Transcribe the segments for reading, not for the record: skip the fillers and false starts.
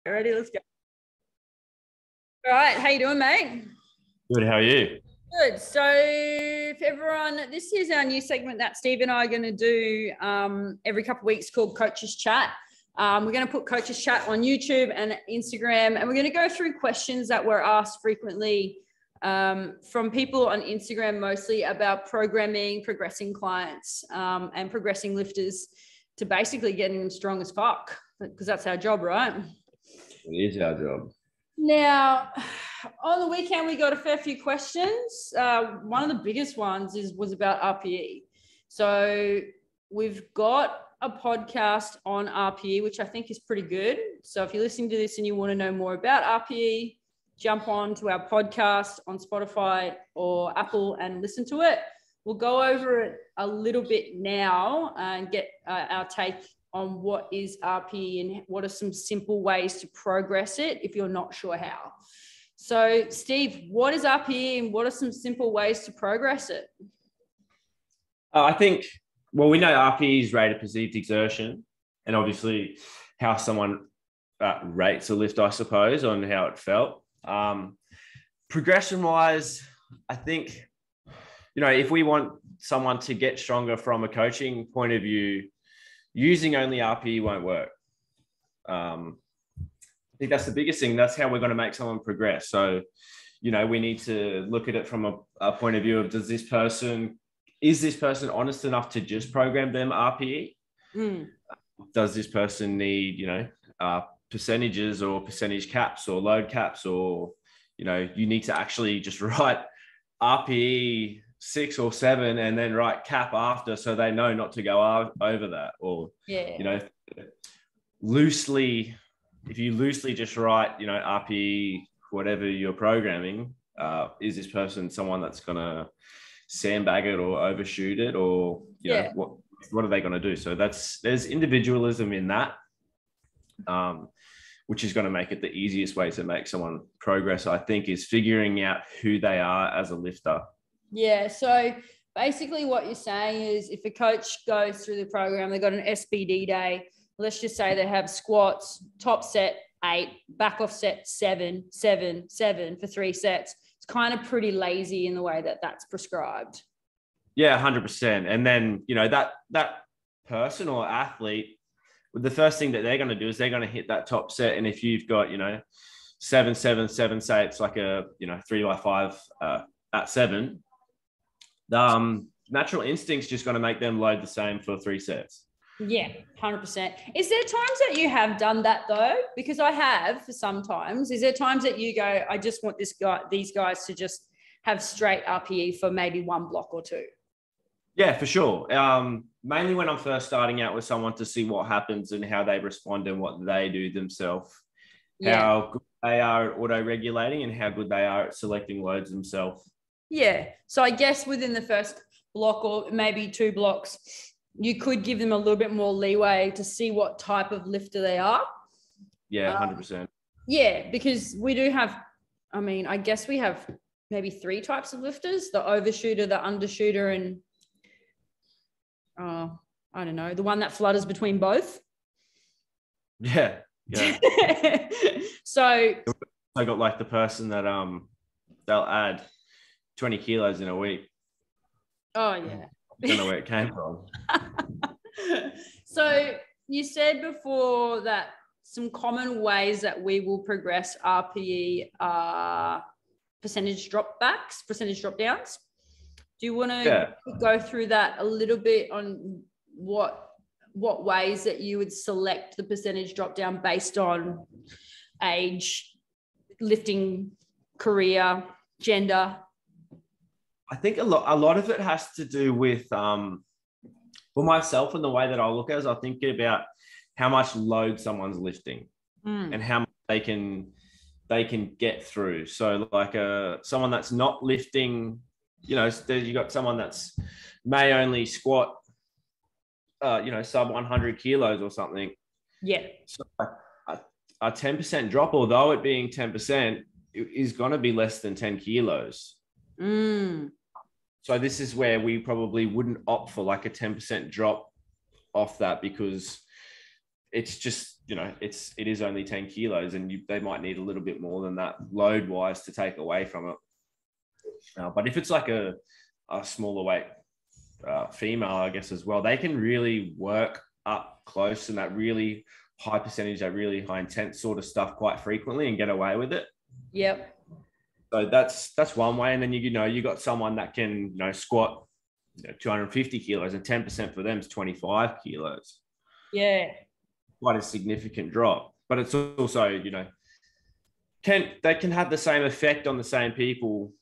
Ready? Let's go. All right. How you doing, mate? Good. How are you? Good. So for everyone, this is our new segment that Steve and I are going to do every couple of weeks called Coaches Chat. We're going to put Coaches Chat on YouTube and Instagram, and we're going to go through questions that were asked frequently from people on Instagram, mostly about programming, progressing clients, and progressing lifters to basically getting them strong as fuck, because that's our job, right? It is our job. Now, on the weekend, we got a fair few questions. One of the biggest ones was about RPE. So we've got a podcast on RPE, which I think is pretty good. So if you're listening to this and you want to know more about RPE, jump on to our podcast on Spotify or Apple and listen to it. We'll go over it a little bit now and get our take on what is RPE and what are some simple ways to progress it if you're not sure how. So, Steve, what is RPE and what are some simple ways to progress it? I think, we know RPE is rate of perceived exertion, and obviously how someone rates a lift, I suppose, on how it felt. Progression-wise, I think, if we want someone to get stronger from a coaching point of view, using only RPE won't work. I think that's the biggest thing. That's how we're going to make someone progress. So, we need to look at it from a point of view of, is this person honest enough to just program them RPE? Does this person need, percentages or percentage caps or load caps, or, you need to actually just write RPE 6 or 7 and then write cap after, so they know not to go over that. Or, if you loosely just write, RPE, whatever you're programming, is this person someone that's going to sandbag it or overshoot it, or, what are they going to do? So there's individualism in that, which is going to make it the easiest way to make someone progress, I think, is figuring out who they are as a lifter. Yeah. So basically what you're saying is, if a coach goes through the program, they've got an SBD day, let's just say they have squats, top set 8, back off set 7, 7, 7 for 3 sets. It's kind of pretty lazy in the way that that's prescribed. Yeah, 100%. And then, that person or athlete, the first thing that they're going to do is they're going to hit that top set. And if you've got, 7, 7, 7, say it's like a, 3x5 at 7, the natural instinct's just going to make them load the same for 3 sets. Yeah, 100%. Is there times that you have done that though? Because I have for sometimes. Is there times that you go, I just want these guys to just have straight RPE for maybe 1 block or 2? Yeah, for sure. Mainly when I'm first starting out with someone, to see what happens and how they respond and what they do themselves. Yeah. How good they are at auto-regulating and how good they are at selecting loads themselves. Yeah. So I guess within the first block or maybe 2 blocks, you could give them a little bit more leeway to see what type of lifter they are. Yeah, 100%. Yeah, because we do have, I guess we have maybe 3 types of lifters: the overshooter, the undershooter, and I don't know, the one that flutters between both. Yeah. So I got like the person that they'll add 20 kilos in a week. Oh yeah. I don't know where it came from. So you said before that some common ways that we will progress RPE are percentage drop downs. Do you want to go through that a little bit on what ways that you would select the percentage drop down based on age, lifting, career, gender? I think a lot of it has to do with, for myself and the way that I look at it, is I think about how much load someone's lifting and how much they can get through. So like someone that's not lifting, you got someone that's may only squat, sub 100 kilos or something. Yeah. So a 10% drop, although it being 10%, is going to be less than 10 kilos. So this is where we probably wouldn't opt for like a 10% drop off that, because it's just, it is only 10 kilos, and they might need a little bit more than that load wise to take away from it. But if it's like a smaller weight female, I guess, as well, they can really work up close and that really high percentage, that really high intense sort of stuff quite frequently and get away with it. Yep. So that's one way. And then, you got someone that can, squat 250 kilos, and 10% for them is 25 kilos. Yeah. Quite a significant drop. But it's also, they can have the same effect on the same people,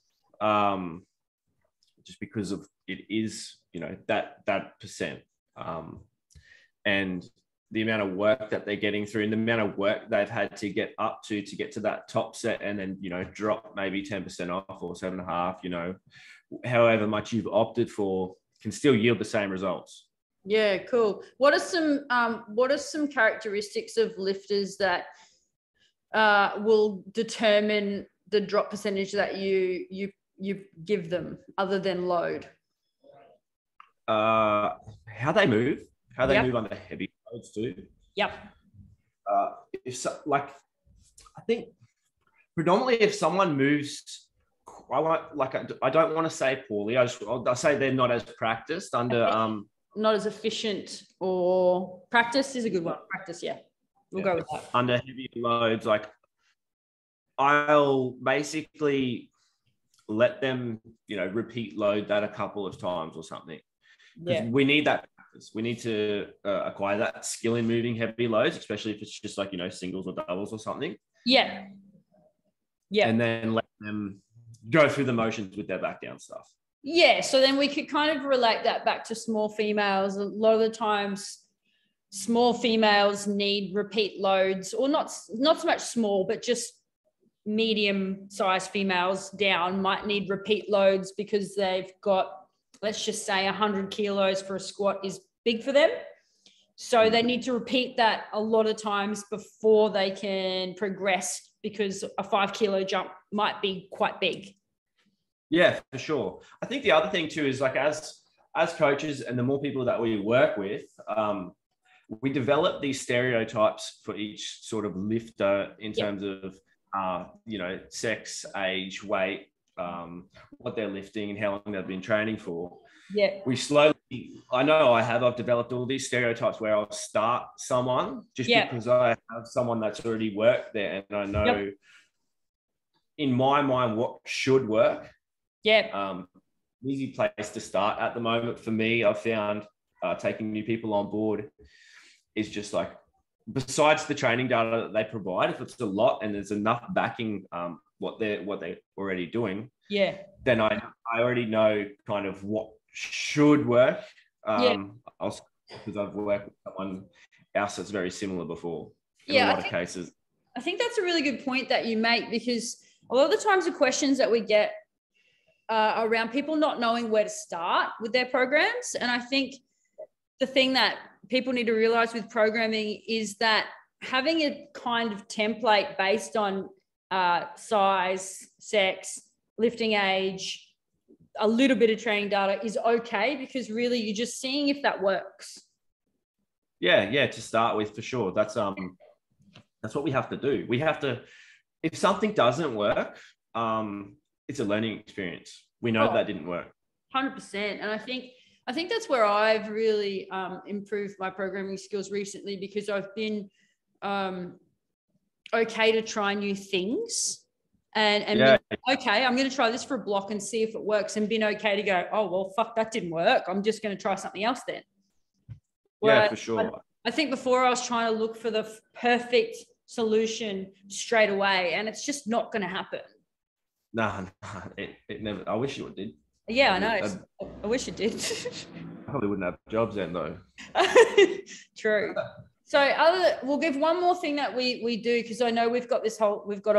just because of it is, that percent. And the amount of work that they're getting through, and the amount of work they've had to get up to get to that top set, and then, drop maybe 10% off or 7.5, however much you've opted for, can still yield the same results. Yeah, cool. What are some characteristics of lifters that will determine the drop percentage that you give them, other than load? How they move, Yep. move under heavy loads too. Yep. I think predominantly if someone moves, I don't want to say poorly. I'll say they're not as practiced under not as efficient, or practice is a good one. Practice, yeah. We'll go with that. Under heavy loads, I'll basically let them, repeat load that a couple of times or something. Yeah. We need that practice. We need to acquire that skill in moving heavy loads, especially if it's just singles or doubles or something. Yeah. Yeah. And then let them go through the motions with their back down stuff. Yeah. So then we could kind of relate that back to small females. A lot of the times, small females need repeat loads, or not so much small, but just medium-sized females down might need repeat loads because they've got, let's just say 100 kilos for a squat is big for them. So they need to repeat that a lot of times before they can progress, because a 5 kilo jump might be quite big. Yeah, for sure. I think the other thing too is as coaches, and the more people that we work with, we develop these stereotypes for each sort of lifter in terms of, sex, age, weight, what they're lifting and how long they've been training for. Yeah. I've developed all these stereotypes where I'll start someone just because I have someone that's already worked there, and I know in my mind what should work. Yeah. Easy place to start at the moment for me, I've found, taking new people on board, is just besides the training data that they provide, if it's a lot and there's enough backing what they're already doing, then I already know kind of what should work. Because I've worked with someone else that's very similar before in a lot of cases. I think that's a really good point that you make, because a lot of the times the questions that we get around people not knowing where to start with their programs. And I think the thing that people need to realize with programming is that having a kind of template based on size, sex, lifting age, a little bit of training data is okay, because really you're just seeing if that works. Yeah, to start with, for sure. That's what we have to do. We have to, if something doesn't work, it's a learning experience. We know that didn't work. 100%. And I think that's where I've really improved my programming skills recently, because I've been okay to try new things and been, okay, I'm going to try this for a block and see if it works, and been okay to go, oh, well, fuck, that didn't work. I'm just going to try something else then. For sure. I think before I was trying to look for the perfect solution straight away, and it's just not going to happen. No, it never. I wish it did. Yeah, I know. I wish it did. I probably wouldn't have jobs then, though. True. So we'll give one more thing that we do, because I know we've got a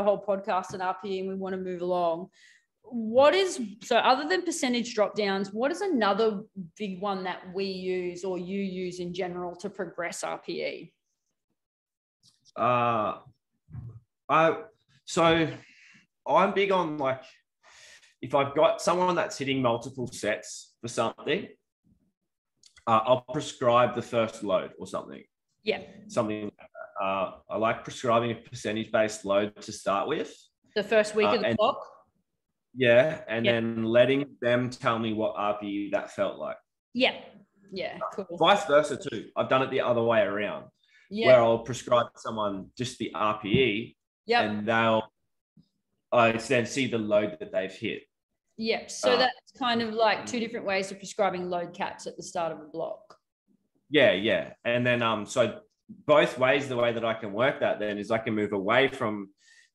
whole podcast on RPE and we want to move along. So other than percentage drop downs, what is another big one that we use, or you use in general, to progress RPE? So I'm big on, if I've got someone that's hitting multiple sets for something, I'll prescribe the first load or something. Yeah. something like that. I like prescribing a percentage-based load to start with. The first week of the block? Yeah, and then letting them tell me what RPE that felt like. Yeah. Yeah, cool. Vice versa too. I've done it the other way around, where I'll prescribe someone just the RPE, and I then see the load that they've hit. Yeah, so that's kind of like two different ways of prescribing load caps at the start of a block. Yeah. And then so both ways, the way that I can work that then is I can move away from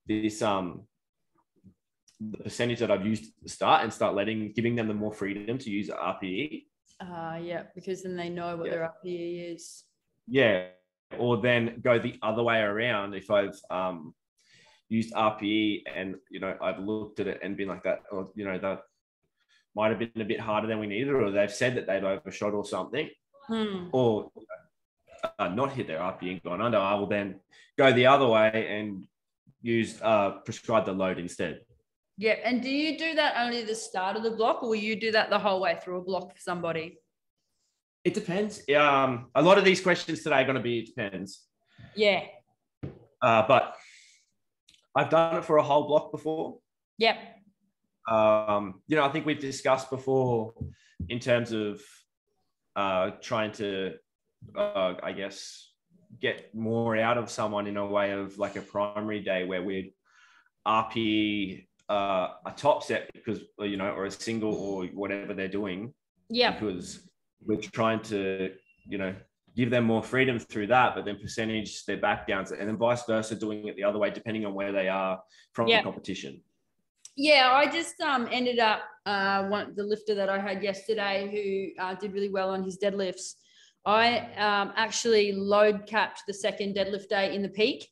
this the percentage that I've used at the start and start giving them the more freedom to use RPE. Yeah, because then they know what their RPE is. Yeah, or then go the other way around if I've used RPE and I've looked at it and been like that, or that might have been a bit harder than we needed, or they've said that they've overshot or something, or not hit their RPE and gone under. I will then go the other way and prescribe the load instead. Yeah, and do you do that only the start of the block, or will you do that the whole way through a block for somebody? It depends. A lot of these questions today are going to be it depends. Yeah. But I've done it for a whole block before. Yep. I think we've discussed before in terms of trying to, I guess, get more out of someone in a way of like a primary day where we'd RPE a top set because, or a single or whatever they're doing. Yeah. Because we're trying to, give them more freedom through that, but then percentage their back downs, and then vice versa, doing it the other way, depending on where they are from the competition. Yeah, I just ended up the lifter that I had yesterday who did really well on his deadlifts. I actually load capped the second deadlift day in the peak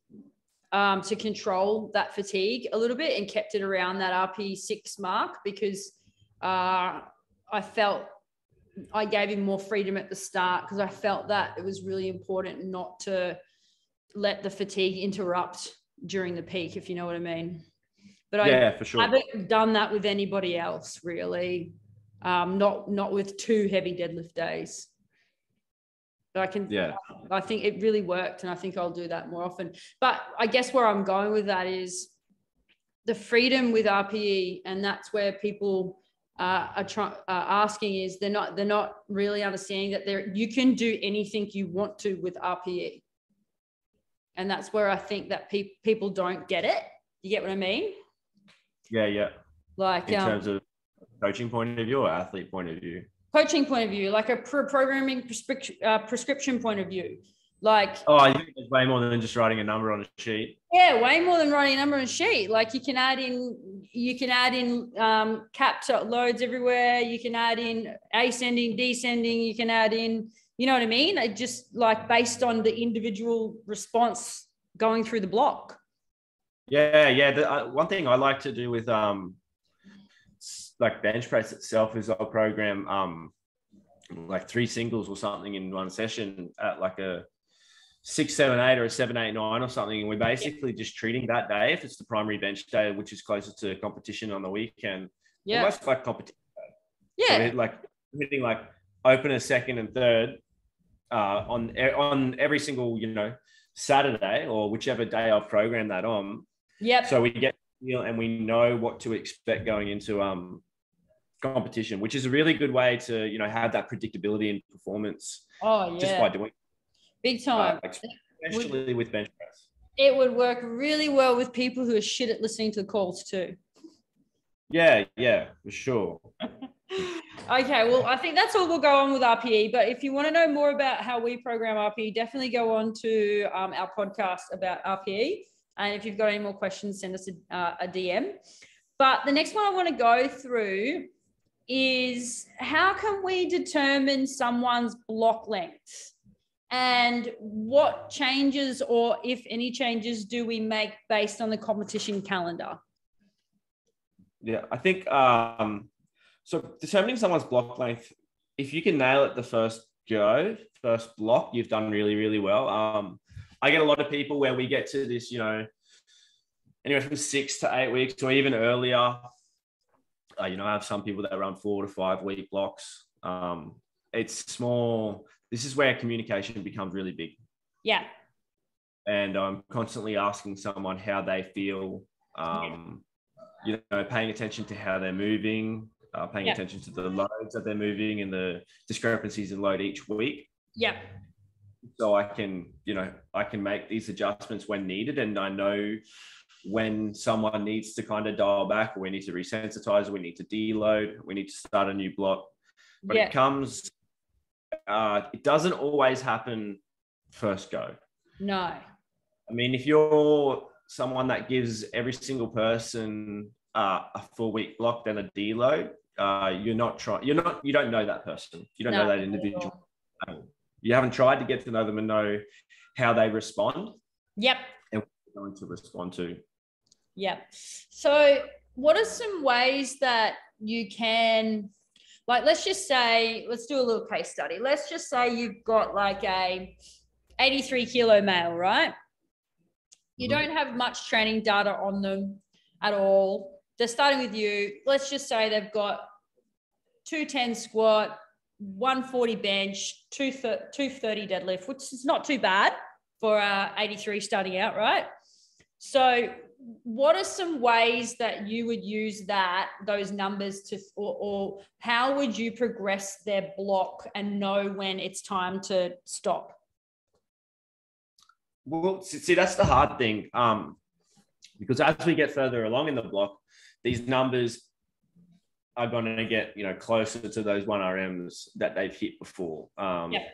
to control that fatigue a little bit and kept it around that RP6 mark because I felt I gave him more freedom at the start because I felt that it was really important not to let the fatigue interrupt during the peak, if you know what I mean. But for sure. I haven't done that with anybody else, really. Not with two heavy deadlift days. But I think it really worked, and I think I'll do that more often. But I guess where I'm going with that is the freedom with RPE, and that's where people are asking is they're not really understanding that you can do anything you want to with RPE, and that's where I think that people don't get it. You get what I mean? Yeah. Like in terms of coaching point of view or athlete point of view? Coaching point of view, like a programming prescription point of view. Like, I think there's way more than just writing a number on a sheet. Yeah, way more than writing a number on a sheet. Like you can add in capped loads everywhere. You can add in ascending, descending. You can add in, you know what I mean? It just like based on the individual response going through the block. Yeah. One thing I like to do with like bench press itself is I'll program like 3 singles or something in one session at like a 6, 7, 8 or a 7, 8, 9 or something. And we're basically just treating that day, if it's the primary bench day, which is closer to competition on the weekend, almost like competition. Yeah. So like hitting like opener, second and third on every single, Saturday or whichever day I've programmed that on. Yep. So we get and we know what to expect going into competition, which is a really good way to, have that predictability in performance. Oh, yeah. Just by doing big time. Especially with bench press. It would work really well with people who are shit at listening to the calls too. Yeah, for sure. Okay, well, I think that's all we'll go on with RPE. But if you want to know more about how we program RPE, definitely go on to our podcast about RPE. And if you've got any more questions, send us a DM. But the next one I want to go through is how can we determine someone's block length? And what changes, or if any changes, do we make based on the competition calendar? Yeah, I think so determining someone's block length, if you can nail it the first block, you've done really, really well. I get a lot of people where we get to this, anywhere from 6 to 8 weeks or even earlier. I have some people that run 4 to 5 week blocks. It's small. This is where communication becomes really big. Yeah. And I'm constantly asking someone how they feel, paying attention to how they're moving, paying attention to the loads that they're moving and the discrepancies in load each week. Yeah. So I can make these adjustments when needed. And I know when someone needs to kind of dial back, or we need to resensitize, we need to deload, we need to start a new block. But it doesn't always happen first go. No. I mean, if you're someone that gives every single person a full week block, then a deload, you don't know that person. You don't know that individual. You haven't tried to get to know them and know how they respond. Yep. And what they're going to respond to. Yep. So what are some ways that you can, like, let's do a little case study. Let's just say you've got like a 83 kilo male, right? You don't have much training data on them at all. They're starting with you. Let's just say they've got 210 squat, 140 bench, 230 deadlift, which is not too bad for 83 starting out, right? So what are some ways that you would use those numbers to, or how would you progress their block and know when it's time to stop? Well, see, that's the hard thing, because as we get further along in the block, these numbers are going to get closer to those 1RMs that they've hit before,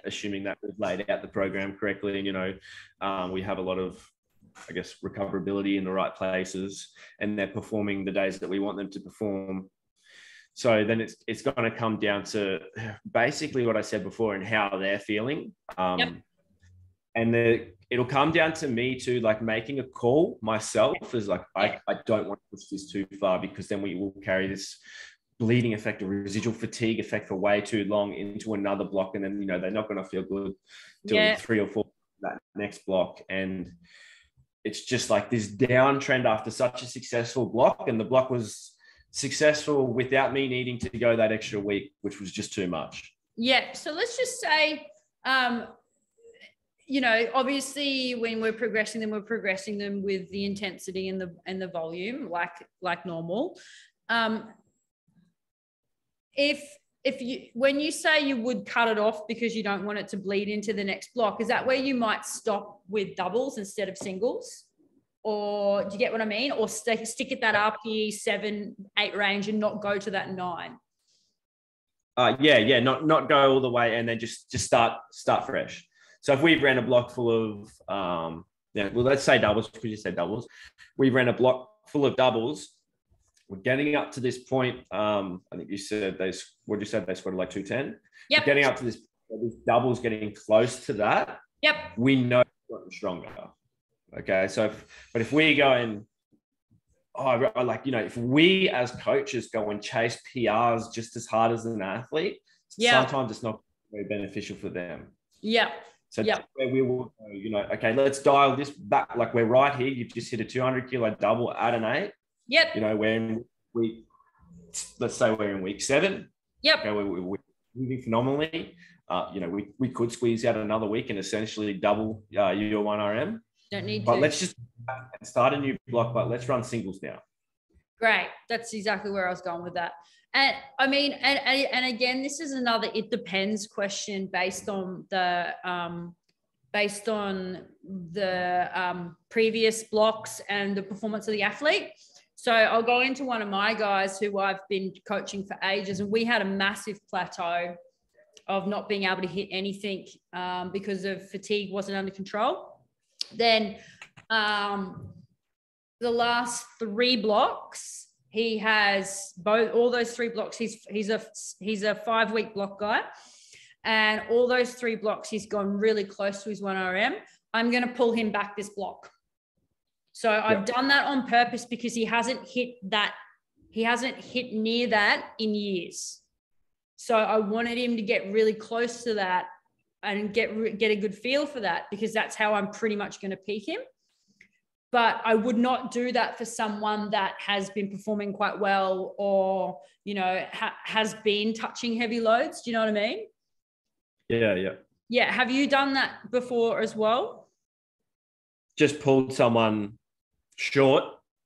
assuming that we've laid out the program correctly, and we have a lot of, I guess, recoverability in the right places, and they're performing the days that we want them to perform. So then it's going to come down to basically what I said before and how they're feeling. And it'll come down to me too, like making a call myself is like, I don't want to push this too far, because then we will carry this bleeding effect or residual fatigue effect for way too long into another block. And then, they're not going to feel good doing 3 or 4 that next block. And it's just like this downtrend after such a successful block. And the block was successful without me needing to go that extra week, which was just too much. Yeah. So let's just say, obviously when we're progressing them with the intensity and the volume, like normal. When you say you would cut it off because you don't want it to bleed into the next block, is that where you might stop with doubles instead of singles? Or do you get what I mean? Or stick at that RPE 7-8 range and not go to that 9? Not go all the way and then just start fresh. So if we ran a block full of, let's say doubles, because you said doubles. We ran a block full of doubles. We're getting up to this point. I think you said they squatted like 210. Yep. We're getting up to this doubles, getting close to that. Yep. We know we're getting stronger. Okay. So, but if we go and, if we as coaches go and chase PRs just as hard as an athlete, sometimes it's not very beneficial for them. Yeah. So that's where we will go, okay, let's dial this back. Like we're right here. You've just hit a 200 kilo double at an 8. Yep. We're in let's say we're in week 7. Yep. Okay, we're moving phenomenally. We could squeeze out another week and essentially double your 1RM. Don't need but to. Let's just start a new block, but let's run singles now. Great. That's exactly where I was going with that. And I mean, and again, this is another it depends question based on the previous blocks and the performance of the athlete. So I'll go into one of my guys who I've been coaching for ages, and we had a massive plateau of not being able to hit anything because of fatigue wasn't under control. Then the last 3 blocks, he has all those 3 blocks. He's a 5-week block guy, and all those 3 blocks, he's gone really close to his 1RM. I'm going to pull him back this block. So I've done that on purpose because he hasn't hit that. He hasn't hit near that in years. So I wanted him to get really close to that and get a good feel for that, because that's how I'm pretty much going to peak him. But I would not do that for someone that has been performing quite well or, has been touching heavy loads. Do you know what I mean? Yeah. Yeah. Have you done that before as well? just pulled someone short,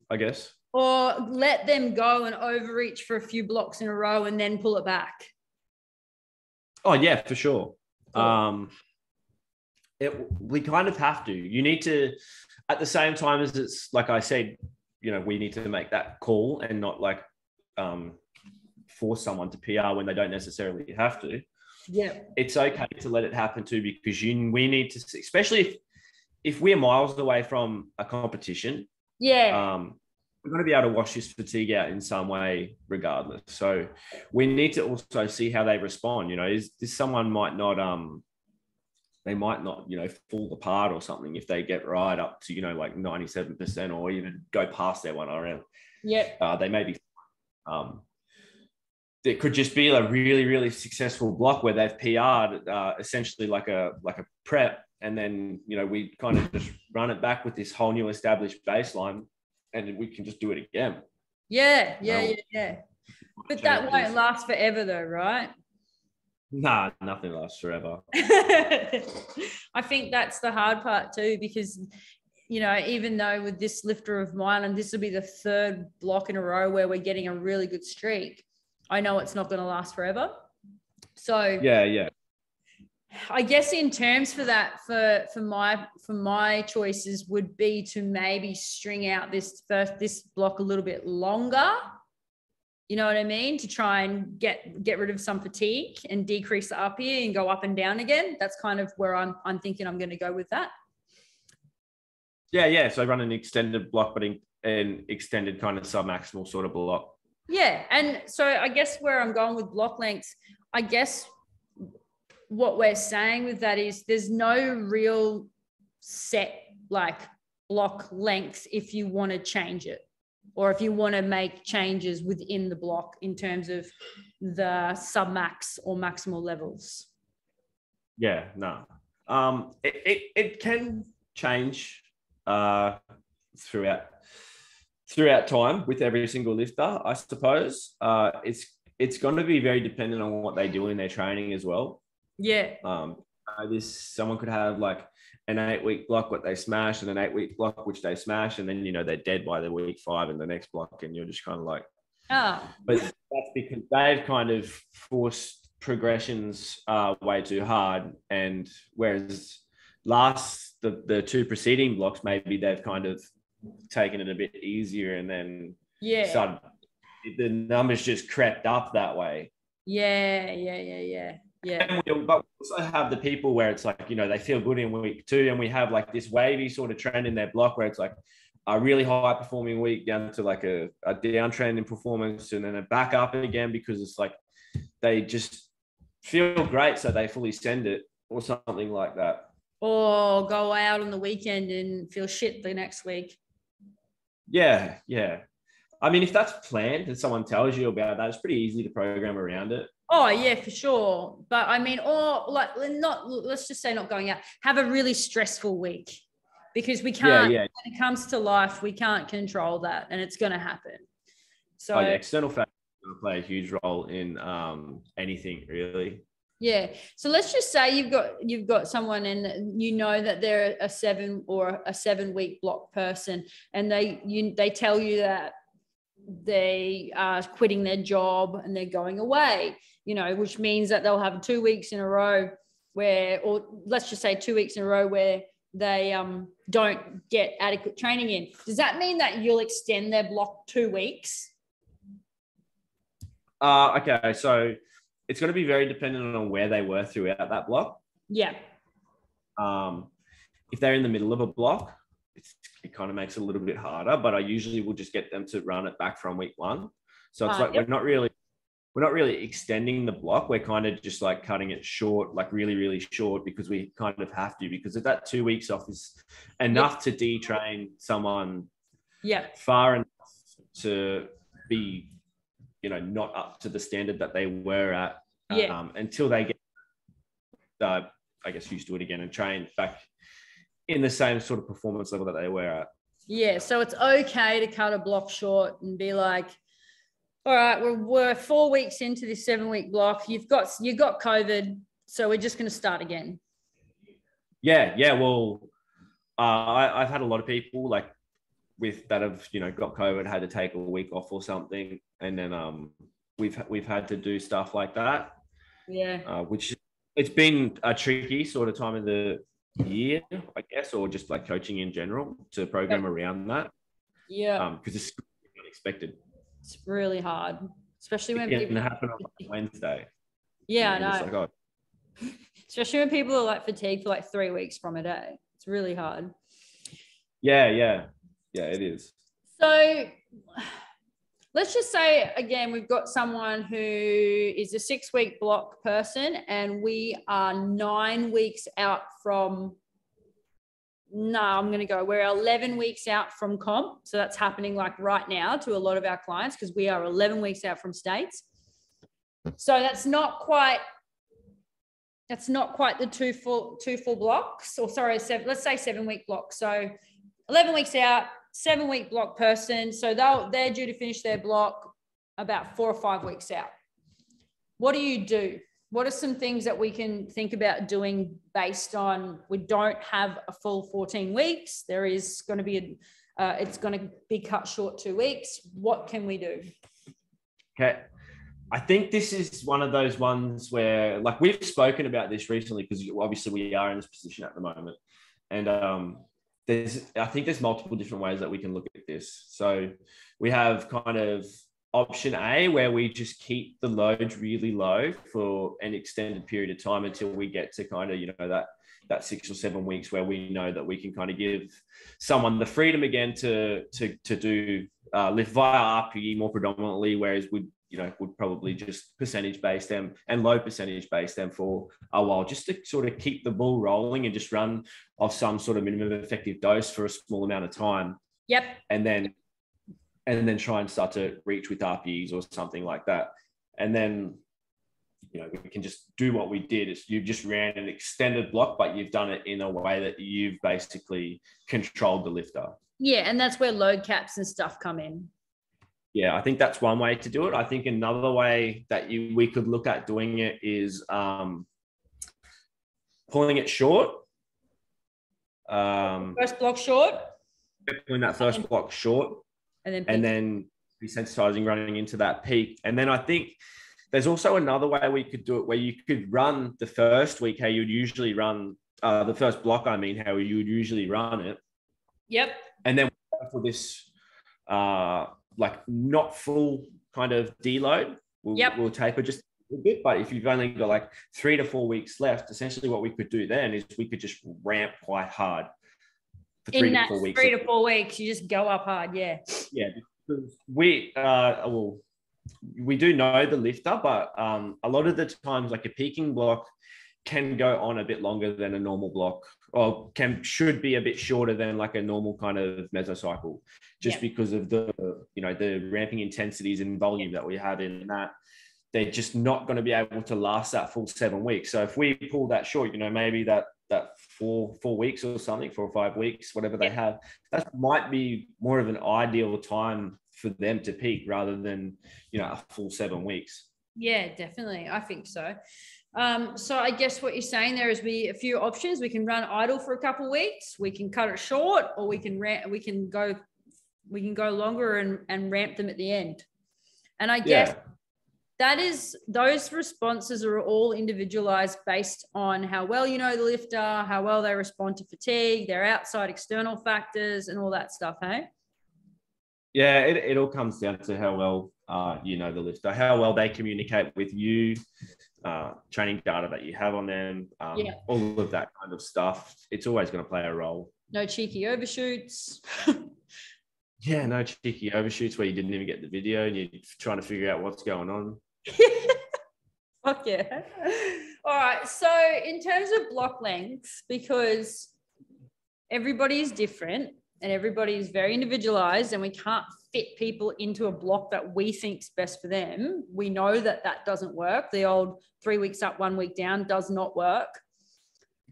I guess. Or let them go and overreach for a few blocks in a row and then pull it back. Oh yeah, for sure. Cool. We kind of have to. You need to, at the same time as it's like I said, we need to make that call and not like force someone to PR when they don't necessarily have to. Yeah, it's okay to let it happen too, because we need to, especially if we're miles away from a competition. Yeah. We're going to be able to wash this fatigue out in some way regardless. So we need to also see how they respond. Is this someone might not, they might not, fall apart or something if they get right up to, like 97% or even go past their 1 RM. Yeah. They may be, it could just be a really, really successful block where they've PR'd essentially like a prep. And then, we kind of just run it back with this whole new established baseline, and we can just do it again. Yeah. But that won't last forever though, right? Nah, nothing lasts forever. I think that's the hard part too, because, even though with this lifter of mine, and this will be the 3rd block in a row where we're getting a really good streak, I know it's not going to last forever. So yeah. I guess in terms for that, for my choices would be to maybe string out this block a little bit longer. You know what I mean? To try and get rid of some fatigue and decrease the RPE and go up and down again. That's kind of where I'm thinking I'm going to go with that. Yeah. So run an extended block, but an extended kind of submaximal sort of block. Yeah. And so I guess where I'm going with block lengths, I guess what we're saying with that is there's no real set like block length if you want to change it, or if you want to make changes within the block in terms of the submax or maximal levels. Yeah, no. It can change throughout time with every single lifter, I suppose. It's going to be very dependent on what they do in their training as well. Yeah. Someone could have like an 8-week block what they smash and an 8-week block which they smash, and then they're dead by the week 5 in the next block, and you're just kind of like, but that's because they've kind of forced progressions way too hard, and whereas the 2 preceding blocks maybe they've kind of taken it a bit easier, and then started, the numbers just crept up that way. Yeah. But we also have the people where it's like, they feel good in week 2, and we have like this wavy sort of trend in their block where it's like a really high performing week down to like a downtrend in performance, and then a back up again because it's like they just feel great, so they fully send it or something like that. Or go out on the weekend and feel shit the next week. Yeah. I mean, if that's planned and someone tells you about that, it's pretty easy to program around it. Oh yeah, for sure. But I mean, or like let's just say not going out, have a really stressful week, because we can't, when it comes to life, we can't control that, and it's going to happen. So external factors are going to play a huge role in anything really. Yeah. So let's just say you've got someone, and that they're a 7-week block person, and they tell you that they are quitting their job and they're going away, which means that they'll have 2 weeks in a row or let's just say 2 weeks in a row where they don't get adequate training in. Does that mean that you'll extend their block 2 weeks? Okay. So it's going to be very dependent on where they were throughout that block. Yeah. If they're in the middle of a block, it kind of makes it a little bit harder, but I usually will just get them to run it back from week 1. So it's we're not really extending the block. We're kind of just like cutting it short, like really, really short, because we kind of have to, because if that 2 weeks off is enough to detrain someone far enough to be, not up to the standard that they were at until they get, I guess, used to it again and train back in the same sort of performance level that they were at. Yeah. So it's okay to cut a block short and be like, all right, we're 4 weeks into this 7-week block. You've got COVID, so we're just going to start again. Yeah. Well, I've had a lot of people like with that have, you know, got COVID, had to take a week off or something. And then we've had to do stuff like that. Yeah. Which it's been a tricky sort of time of the year, I guess, or just like coaching in general to program around that. Yeah. Because it's unexpected. It's really hard, especially when It people can happen on Wednesday. Yeah, and I know. just like, oh. Especially when people are like fatigued for like 3 weeks from a day. It's really hard. Yeah, it is. So let's just say, again, we've got someone who is a 6-week block person and we are 9 weeks out from, we're 11 weeks out from comp. So that's happening like right now to a lot of our clients because we are 11 weeks out from states. So that's not quite the two full blocks, or sorry, let's say 7-week blocks. So 11 weeks out, 7-week block person. So they're due to finish their block about 4 or 5 weeks out. What do you do? What are some things that we can think about doing based on we don't have a full 14 weeks? There is going to be it's going to be cut short 2 weeks. What can we do? Okay. I think this is one of those ones where, like, we've spoken about this recently because obviously we are in this position at the moment. And I think there's multiple different ways that we can look at this. So we have kind of option A, where we just keep the load really low for an extended period of time until we get to kind of, you know, that 6 or 7 weeks where we know that we can kind of give someone the freedom again to do lift via RPE more predominantly, whereas would probably just percentage base them and low percentage base them for a while, just to sort of keep the ball rolling and just run off some sort of minimum effective dose for a small amount of time. Yep. And then try and start to reach with RPEs or something like that. And then, you know, we can just do what we did. It's you just ran an extended block, but you've done it in a way that you've basically controlled the lifter. Yeah, and that's where load caps and stuff come in. Yeah, I think that's one way to do it. I think another way that we could look at doing it is pulling it short. First block short. Pulling that first block short. And then desensitizing running into that peak. And then I think there's also another way we could do it where you could run the first week how you'd usually run the first block, how you would usually run it. Yep. And then for this like not full kind of deload, we'll taper just a little bit. But if you've only got like 3 to 4 weeks left, essentially what we could do then is we could just ramp quite hard for 3 to 4 weeks. 3 to 4 weeks, you just go up hard, yeah. Yeah, because we do know the lifter, but a lot of the times, like a peaking block can go on a bit longer than a normal block, or should be a bit shorter than like a normal kind of mesocycle, just because of the ramping intensities and volume that we have in that. They're just not going to be able to last that full 7 weeks. So if we pull that short, you know, maybe that 4 weeks or something, 4 or 5 weeks, whatever they have, that might be more of an ideal time for them to peak rather than, you know, a full 7 weeks. Yeah, definitely. I think so. So I guess what you're saying there is a few options. We can run idle for a couple of weeks. We can cut it short, or we can go longer and ramp them at the end. And I guess those responses are all individualized based on how well you know the lifter, how well they respond to fatigue, their outside external factors, and all that stuff, hey? Yeah, it all comes down to how well you know the lifter, how well they communicate with you, training data that you have on them, all of that kind of stuff. It's always going to play a role. No cheeky overshoots. Yeah, no cheeky overshoots where you didn't even get the video and you're trying to figure out what's going on. Fuck yeah. All right. So in terms of block lengths, because everybody is different and everybody is very individualized and we can't fit people into a block that we think's best for them. We know that doesn't work. The old 3 weeks up, 1 week down does not work.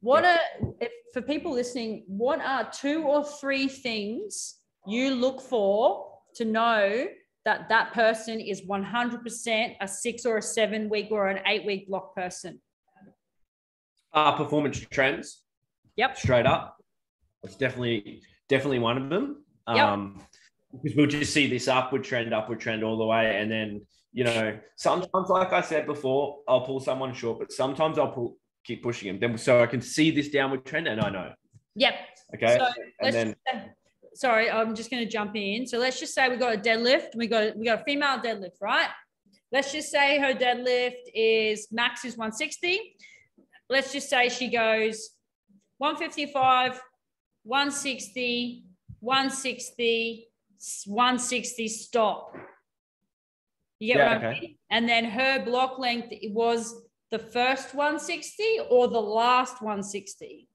For people listening, what are 2 or 3 things you look for to know that person is 100% a 6 or a 7 week or an 8 week block person? Performance trends. Yep. Straight up. It's definitely one of them. Yep. Because we'll just see this upward trend all the way. And then, sometimes, like I said before, I'll pull someone short, but sometimes I'll keep pushing them. Then so I can see this downward trend and I know. Yep. Okay. So and then sorry, I'm just going to jump in. So let's just say we got a deadlift. We got a female deadlift, right? Let's just say her deadlift max is 160. Let's just say she goes 155, 160, 160, 160, stop. You get what I mean? And then her block length was the first 160 or the last 160?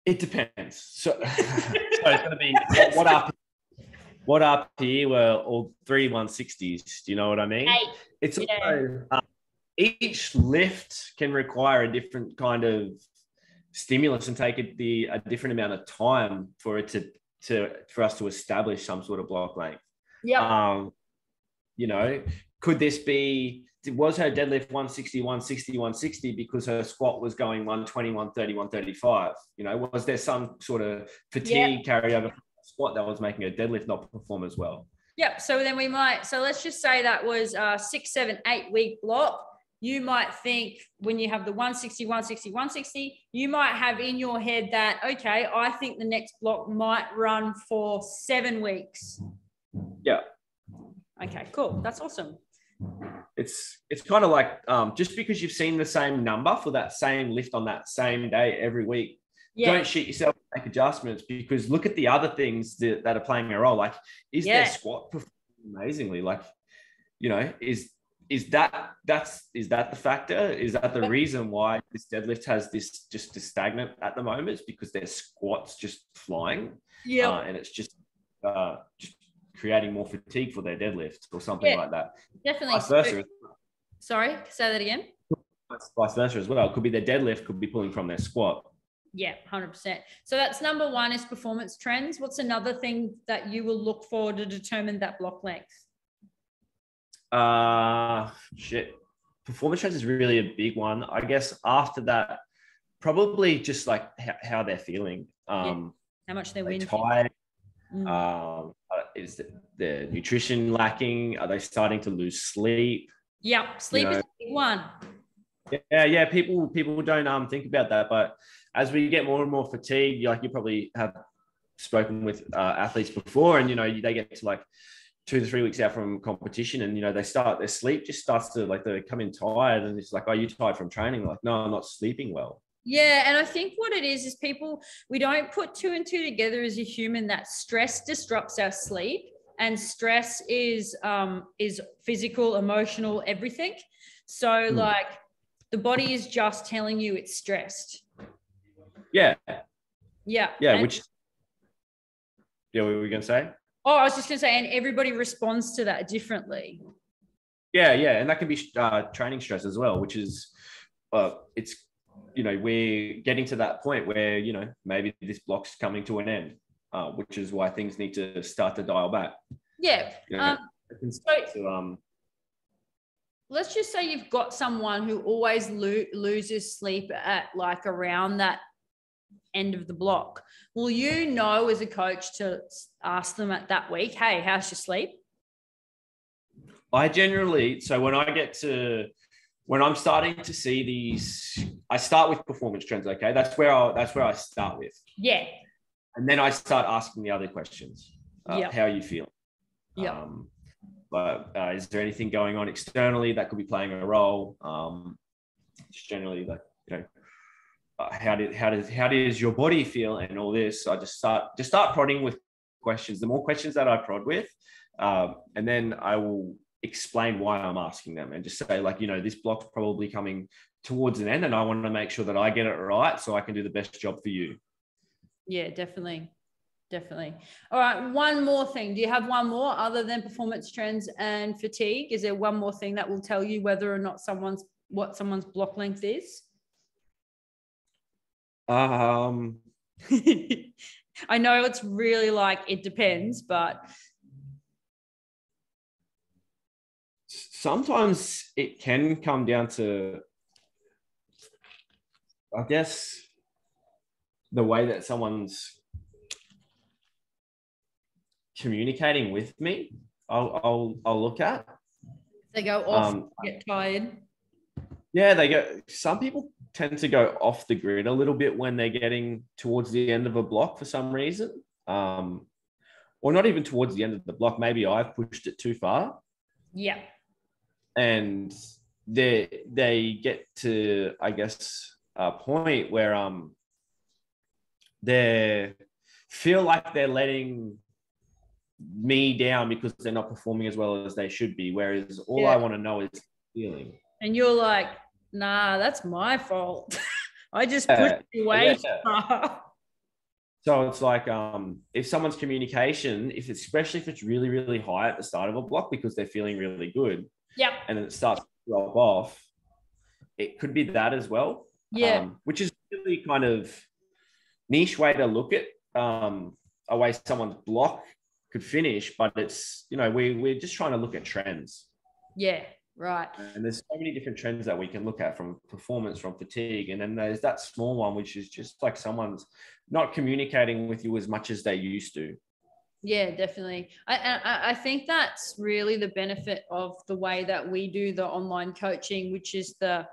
It depends. So it's going to be what RPE were all 3 160s. Do you know what I mean? It's also, each lift can require a different kind of stimulus and take a different amount of time for it for us to establish some sort of block length. Yeah. Could this be? Was her deadlift 160, 160, 160 because her squat was going 120, 130, 135? Was there some sort of fatigue carryover from the squat that was making her deadlift not perform as well? Yep. So then let's just say that was a 6, 7, 8 week block. You might think when you have the 160, 160, 160, you might have in your head that, okay, I think the next block might run for 7 weeks. Yeah. Okay, cool. That's awesome. It's kind of like just because you've seen the same number for that same lift on that same day every week, don't shoot yourself, make adjustments, because look at the other things that are playing a role. Like, is their squat performing amazingly? Like, is that the factor? Is that the reason why this deadlift has this just stagnant at the moment? It's because their squat's just flying, and it's just creating more fatigue for their deadlift or something like that. Definitely. Vice versa. Sorry, say that again. Vice versa as well. It could be their deadlift could be pulling from their squat. Yeah, 100%. So that's number one, is performance trends. What's another thing that you will look for to determine that block length? Performance trends is really a big one. I guess after that, probably just like how they're feeling. How much they're tired. Is the nutrition lacking? Are they starting to lose sleep? Yeah, sleep is a big one. Yeah. People don't think about that, but as we get more and more fatigued, like you probably have spoken with athletes before, and they get to like 2 to 3 weeks out from competition, and their sleep just starts to they come in tired, and it's like, are you tired from training? Like, no, I'm not sleeping well. Yeah, and I think what it is we don't put 2 and 2 together as a human, that stress disrupts our sleep, and stress is physical, emotional, everything. So like the body is just telling you it's stressed. Yeah. Yeah. Yeah. What were we going to say? Oh, I was just going to say, and everybody responds to that differently. Yeah. And that can be training stress as well, which is, it's, we're getting to that point where, maybe this block's coming to an end, which is why things need to start to dial back. Yeah. Let's just say you've got someone who always loses sleep at like around that end of the block. Will you know as a coach to ask them at that week, hey, how's your sleep? I generally, so when I'm starting to see these, I start with performance trends. Okay. That's where I start with. Yeah. And then I start asking the other questions. How are you feeling? Yeah. But is there anything going on externally that could be playing a role? Just generally, how does your body feel and all this? So I just start prodding with questions. The more questions that I prod with, and then I will explain why I'm asking them, and just say this block's probably coming towards an end, and I want to make sure that I get it right so I can do the best job for you. Yeah, definitely. All right, one more thing. Do you have one more other than performance trends and fatigue? Is there one more thing that will tell you whether or not what someone's block length is? I know it's really it depends, but sometimes it can come down to I guess the way that someone's communicating with me, I'll look at. They go off, get tired. Yeah, they go. Some people tend to go off the grid a little bit when they're getting towards the end of a block for some reason, or not even towards the end of the block. Maybe I've pushed it too far. Yeah, and they get to, I guess, a point where they feel like they're letting me down because they're not performing as well as they should be. Whereas all I want to know is feeling. And you're like, nah, that's my fault. I just pushed you way too far. So it's like if someone's communication, especially if it's really, really high at the start of a block because they're feeling really good, and then it starts to drop off, it could be that as well. Yeah. Which is really kind of niche way to look at a way someone's block could finish, but it's, we're just trying to look at trends. Yeah, right. And there's so many different trends that we can look at, from performance, from fatigue. And then there's that small one, which is just like someone's not communicating with you as much as they used to. Yeah, definitely. I think that's really the benefit of the way that we do the online coaching, which is the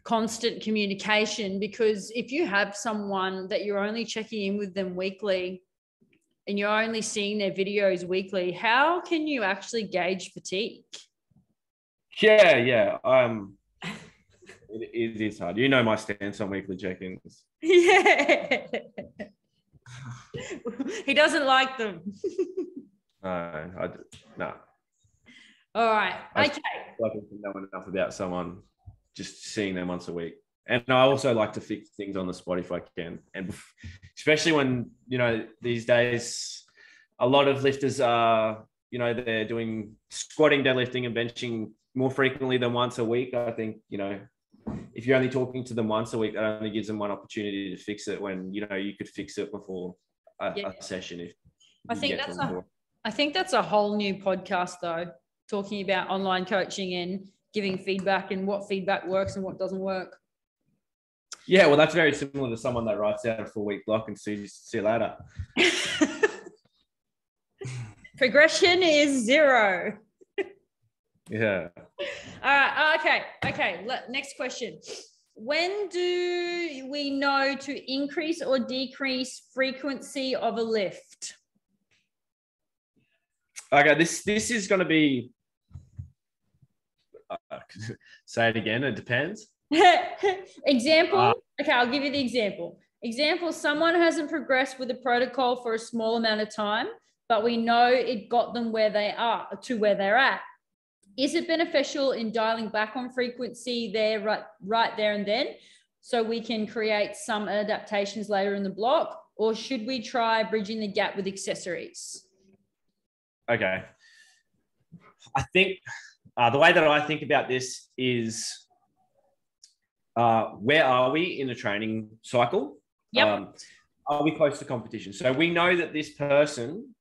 constant communication. Because if you have someone that you're only checking in with them weekly and you're only seeing their videos weekly, how can you actually gauge fatigue? Yeah. It is hard. You know my stance on weekly check-ins. Yeah. He doesn't like them. No. All right. Okay. I like to know enough about someone, just seeing them once a week. And I also like to fix things on the spot if I can. And especially when, these days, a lot of lifters are, they're doing squatting, deadlifting, and benching more frequently than once a week. I think, if you're only talking to them once a week, that only gives them one opportunity to fix it when, you could fix it before a session. If I think that's a whole new podcast, though, talking about online coaching and giving feedback and what feedback works and what doesn't work. Yeah, well, that's very similar to someone that writes out a 4-week block and see you later. Progression is 0. Yeah. Okay. Next question. When do we know to increase or decrease frequency of a lift? Okay, this is going to be. Say it again. It depends. Example. Okay, I'll give you the example. Example: someone hasn't progressed with the protocol for a small amount of time, but we know it got them where they are to where they're at. Is it beneficial in dialing back on frequency there, right there and then, so we can create some adaptations later in the block, or should we try bridging the gap with accessories? Okay. I think the way that I think about this is where are we in the training cycle? Yep. Are we close to competition? So we know that this person,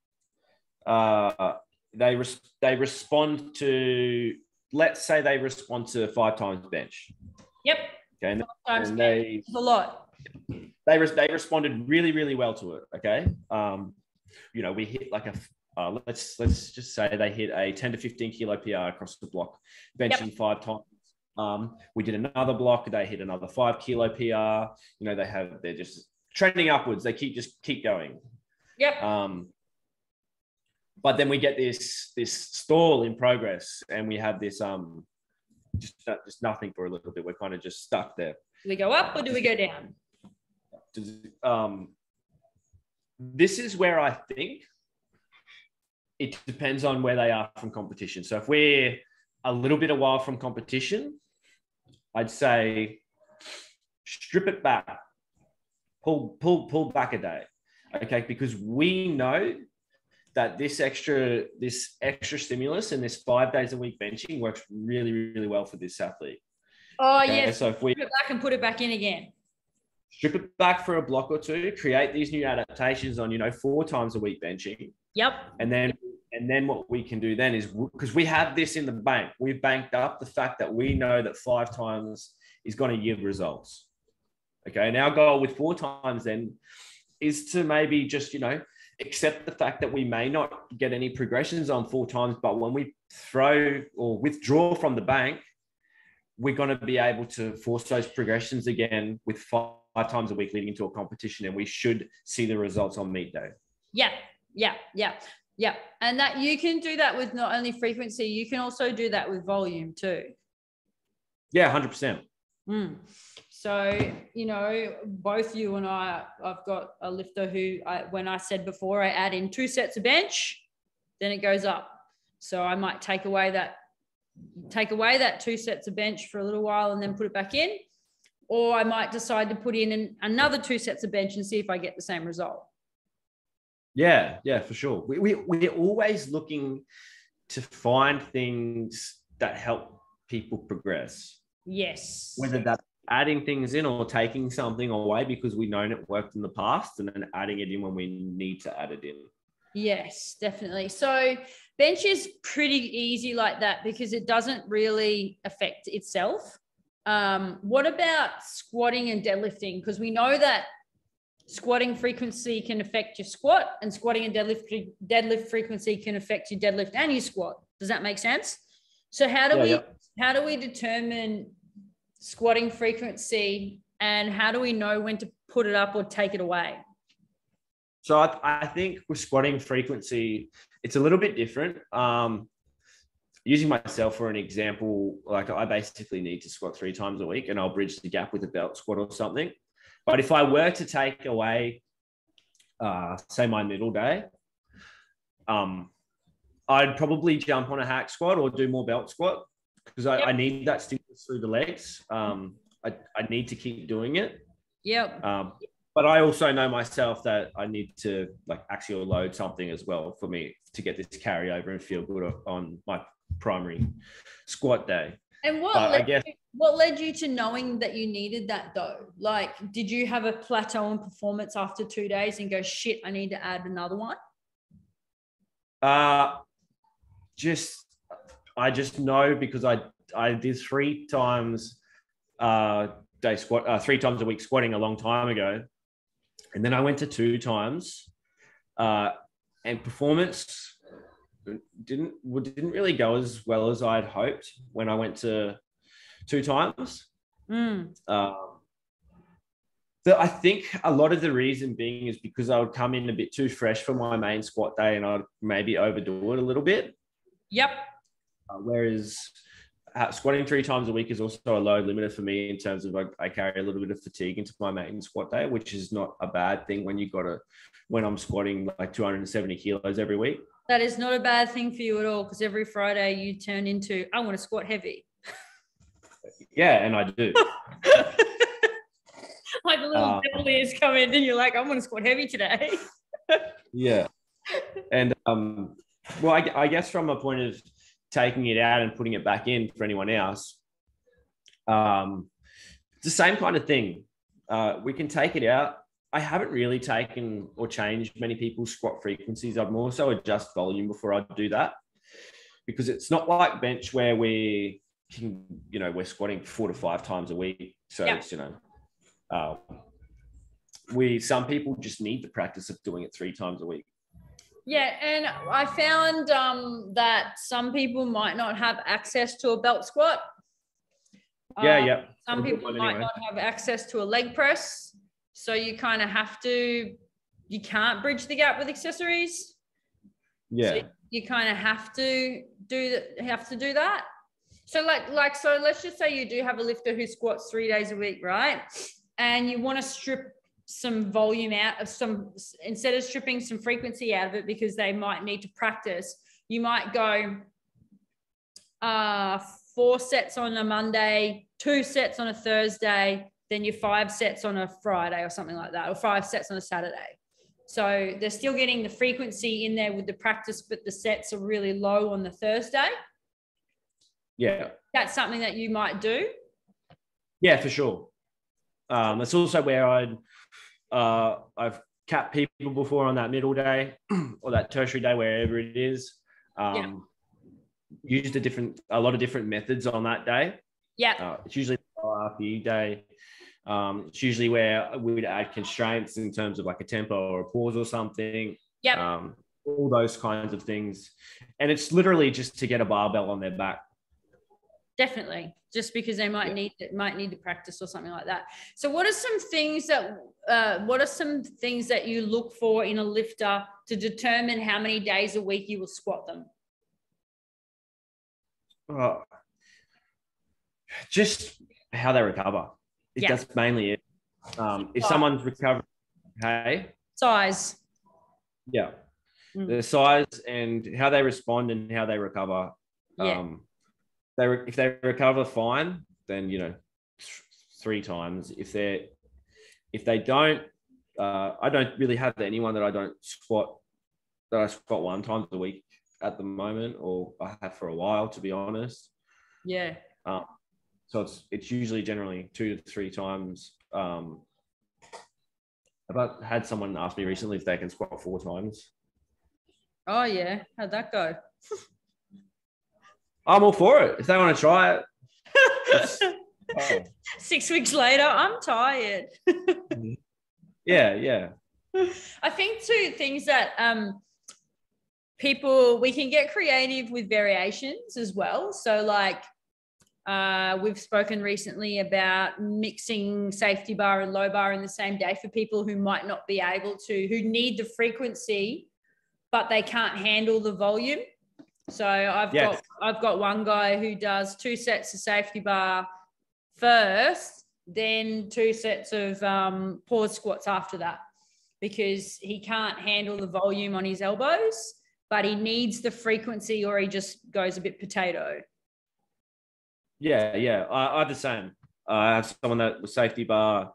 they respond to, let's say they respond to 5 times bench. Yep. Okay. And 5 times bench is a lot. They responded really, really well to it. Okay. We hit like let's just say they hit a 10 to 15 kilo PR across the block, benching 5 times. We did another block. They hit another 5 kilo PR. They're just trending upwards. They keep going. Yep. But then we get this stall in progress, and we have this just nothing for a little bit. We're kind of just stuck there. Do we go up or do we go down? This is where I think it depends on where they are from competition. So if we're a little bit away from competition, I'd say strip it back, pull back a day, okay? Because we know that this extra stimulus and this 5 days a week benching works really, really well for this athlete. Oh, okay? Yes. So if we strip it back and put it back in again. Strip it back for a block or two, create these new adaptations on, 4 times a week benching. Yep. And then what we can do then is, because we have this in the bank, we've banked up the fact that we know that 5 times is going to yield results. Okay. And our goal with 4 times then is to maybe just, accept the fact that we may not get any progressions on 4 times, but when we throw or withdraw from the bank, we're going to be able to force those progressions again with 5 times a week leading into a competition, and we should see the results on meet day. Yeah. And that you can do that with not only frequency, you can also do that with volume too. Yeah, 100%. So, both you and I've got a lifter who, when I said before, I add in 2 sets of bench, then it goes up. So I might take away that 2 sets of bench for a little while and then put it back in. Or I might decide to put in another 2 sets of bench and see if I get the same result. Yeah, for sure. We're always looking to find things that help people progress. Yes. Whether that's adding things in or taking something away because we know it worked in the past, and then adding it in when we need to add it in. Yes, definitely. So bench is pretty easy like that because it doesn't really affect itself. What about squatting and deadlifting? Because we know that squatting frequency can affect your squat, and squatting and deadlift frequency can affect your deadlift and your squat. Does that make sense? So how do we determine squatting frequency, and how do we know when to put it up or take it away? So I think with squatting frequency, it's a little bit different. Using myself for an example, like I basically need to squat 3 times a week, and I'll bridge the gap with a belt squat or something. But if I were to take away, say, my middle day, I'd probably jump on a hack squat or do more belt squat because I need that stimulus through the legs. I need to keep doing it. Yep. But I also know myself that I need to axial load something as well for me to get this carryover and feel good on my primary squat day. And what led you to knowing that you needed that though? Like, did you have a plateau in performance after 2 days and go, shit, I need to add another one? I just know because I did 3 times day squat, 3 times a week squatting a long time ago. And then I went to 2 times and performance didn't really go as well as I'd hoped when I went to 2 times. I think a lot of the reason being is because I would come in a bit too fresh for my main squat day and I'd maybe overdo it a little bit. Yep. Whereas squatting 3 times a week is also a load limiter for me in terms of I carry a little bit of fatigue into my main squat day, which is not a bad thing when I'm squatting like 270 kilos every week. That is not a bad thing for you at all, because every Friday you turn into, I want to squat heavy. Yeah, and I do. Like the little devil ears come in and you're like, I'm going to squat heavy today. Yeah. And well, I guess from a point of taking it out and putting it back in for anyone else, it's the same kind of thing. We can take it out. I haven't really taken or changed many people's squat frequencies. I'd more so adjust volume before I do that, because it's not like bench where we're squatting 4 to 5 times a week. So it's, some people just need the practice of doing it 3 times a week. Yeah, and I found that some people might not have access to a belt squat. Some people might not have access to a leg press. So you kind of you can't bridge the gap with accessories. Yeah. So you kind of have to do that. So so let's just say you do have a lifter who squats 3 days a week, right? And you want to strip some volume out of instead of stripping some frequency out of it because they might need to practice, you might go 4 sets on a Monday, 2 sets on a Thursday, then your 5 sets on a Friday or something like that, or 5 sets on a Saturday. So they're still getting the frequency in there with the practice, but the sets are really low on the Thursday. Yeah. That's something that you might do. Yeah, for sure. That's also where I've capped people before on that middle day or that tertiary day, wherever it is. Used a lot of different methods on that day. Yeah. It's usually RPE day. It's usually where we'd add constraints in terms of like a tempo or a pause or something. Yep. All those kinds of things. And it's literally just to get a barbell on their back. Definitely, just because they might need to practice or something like that. So what are some things that you look for in a lifter to determine how many days a week you will squat them? Just how they recover. That's mainly it. If someone's recovering, size. Yeah. The size and how they respond and how they recover. If they recover fine, then 3 times. If they don't, I don't really have anyone that I squat 1 time a week at the moment, or I have for a while, to be honest. Yeah. So it's usually generally 2 to 3 times. I've had someone ask me recently if they can squat 4 times. Oh yeah, how'd that go? I'm all for it if they want to try it. 6 weeks later, I'm tired. Yeah. I think 2 things that we can get creative with variations as well. So like we've spoken recently about mixing safety bar and low bar in the same day for people who might not be able to, who need the frequency, but they can't handle the volume. So I've got one guy who does 2 sets of safety bar first, then 2 sets of pause squats after that, because he can't handle the volume on his elbows, but he needs the frequency or he just goes a bit potato. Yeah. I have the same. I have someone that was safety bar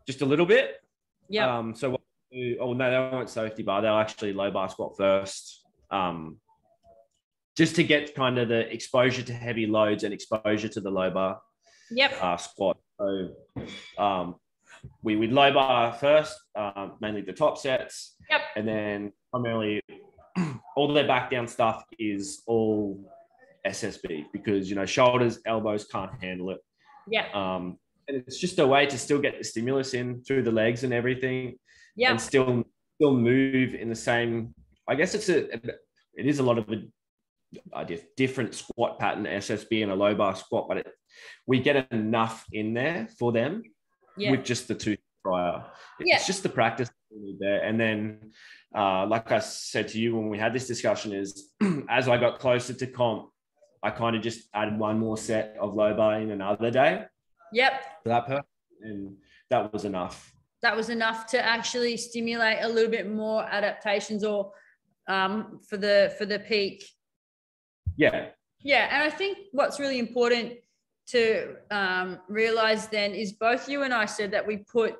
just a little bit. Yeah. So they won't safety bar. They'll actually low bar squat first. Just to get kind of the exposure to heavy loads and exposure to the low bar squat. So we low bar first, mainly the top sets. Yep. And then primarily all their back down stuff is all SSB, because, shoulders, elbows can't handle it. Yeah. And it's just a way to still get the stimulus in through the legs and everything. Yeah. And still move in the same, I guess it is a lot of a different squat pattern, SSB and a low bar squat, but we get enough in there for them with just the 2 prior. It's just the practice there. And then, like I said to you when we had this discussion, is as I got closer to comp, I kind of just added 1 more set of low bar in another day. Yep. For that person, and that was enough. That was enough to actually stimulate a little bit more adaptations or for the peak. Yeah. Yeah. And I think what's really important to realize then is both you and I said that we put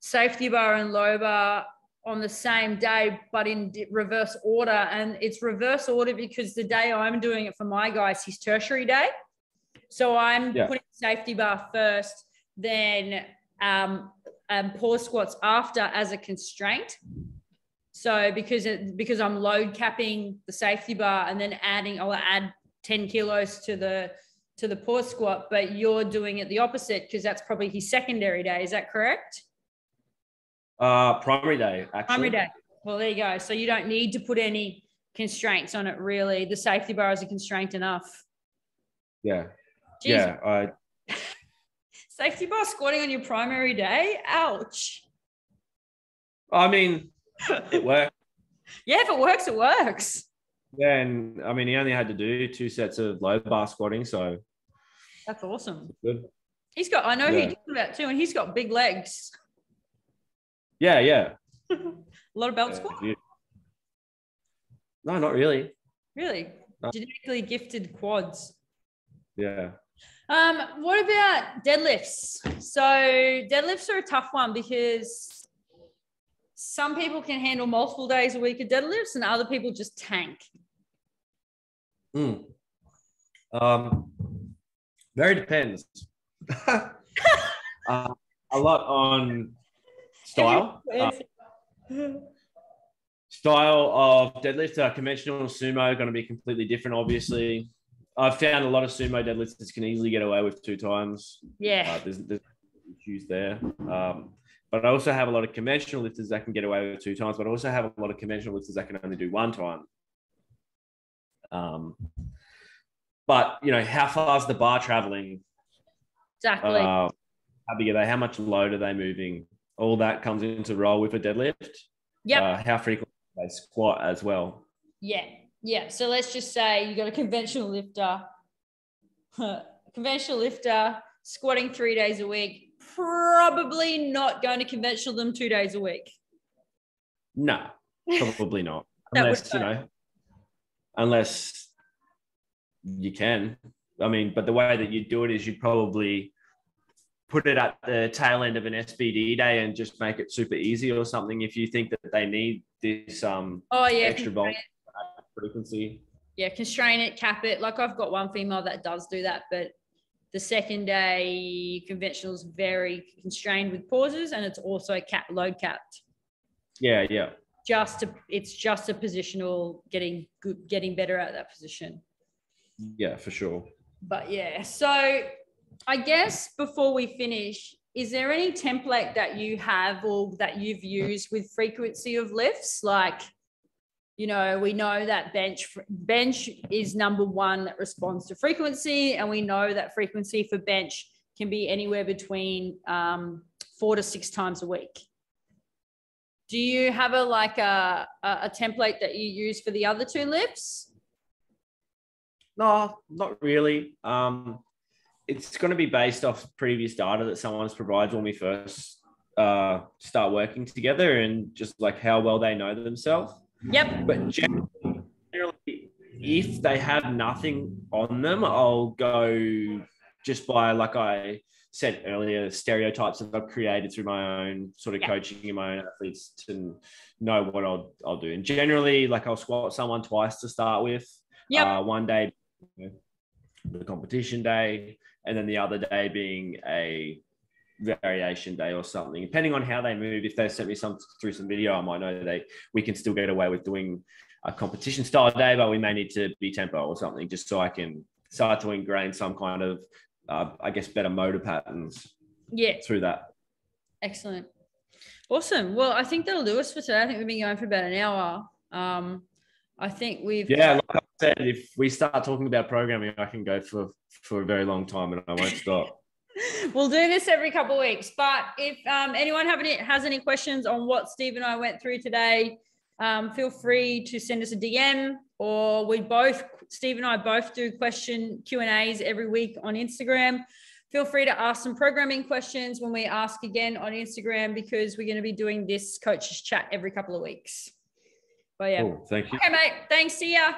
safety bar and low bar on the same day, but in reverse order. And it's reverse order because the day I'm doing it for my guys, his tertiary day. So I'm putting safety bar first, then pause squats after as a constraint. So because I'm load capping the safety bar and then I'll add 10 kilos to the pause squat, but you're doing it the opposite because that's probably his secondary day. Is that correct? Primary day, actually. Primary day. Well, there you go. So you don't need to put any constraints on it, really. The safety bar is a constraint enough. Yeah. Jeez. Yeah. Safety bar squatting on your primary day? Ouch. I mean, it works. Yeah, if it works, it works. Yeah, and I mean, he only had to do 2 sets of low bar squatting, so that's awesome. Good. He did about 2, and he's got big legs. Yeah. A lot of belt squat? No, not really. Really? No. Genetically gifted quads. Yeah. What about deadlifts? So deadlifts are a tough one because some people can handle multiple days a week of deadlifts and other people just tank. Very depends. A lot on style. Style of deadlift. Conventional sumo are going to be completely different, obviously. I've found a lot of sumo deadlifters can easily get away with 2 times. Yeah. There's issues there. But I also have a lot of conventional lifters that can get away with 2 times, but I also have a lot of conventional lifters that can only do 1 time. But, you know, how far is the bar traveling? Exactly. How big are they? How much load are they moving? All that comes into role with a deadlift. Yep. How frequently they squat as well. Yeah. Yeah. So let's just say you got a conventional lifter, squatting 3 days a week, probably not going to conventional them 2 days a week. No, probably not. Unless you can. I mean, but the way that you do it is you'd probably put it at the tail end of an SBD day and just make it super easy or something if you think that they need this extra volume frequency. Yeah, constrain it, cap it. Like I've got one female that does do that, but the second day conventional is very constrained with pauses, and it's also load capped. Yeah. It's just a positional getting better at that position. Yeah, for sure. But yeah, so I guess before we finish, is there any template that you have or that you've used with frequency of lifts? Like, you know, we know that bench is number one that responds to frequency, and we know that frequency for bench can be anywhere between 4 to 6 times a week. Do you have a template that you use for the other 2 lifts? No, not really. It's going to be based off previous data that someone's provided when we first start working together, and just like how well they know themselves. Yep. But generally, if they have nothing on them, I'll go just by, like I said earlier, stereotypes that I've created through my own sort of coaching in my own athletes to know what I'll do. And generally, like I'll squat someone twice to start with. One day, the competition day, and then the other day being a variation day or something, depending on how they move. If they sent me through some video, I might know that we can still get away with doing a competition style day, but we may need to be tempo or something, just so I can start to ingrain some kind of I guess better motor patterns through that. Excellent. Awesome. Well, I think that'll do us for today. I think we've been going for about an hour. I think we've like I said, if we start talking about programming, I can go for a very long time and I won't stop. We'll do this every couple of weeks. But if anyone has any questions on what Steve and I went through today, feel free to send us a DM, or Steve and I both do question Q&As every week on Instagram. Feel free to ask some programming questions when we ask again on Instagram, because we're going to be doing this coaches chat every couple of weeks. But yeah. Cool. Thank you. Okay, mate. Thanks. See ya.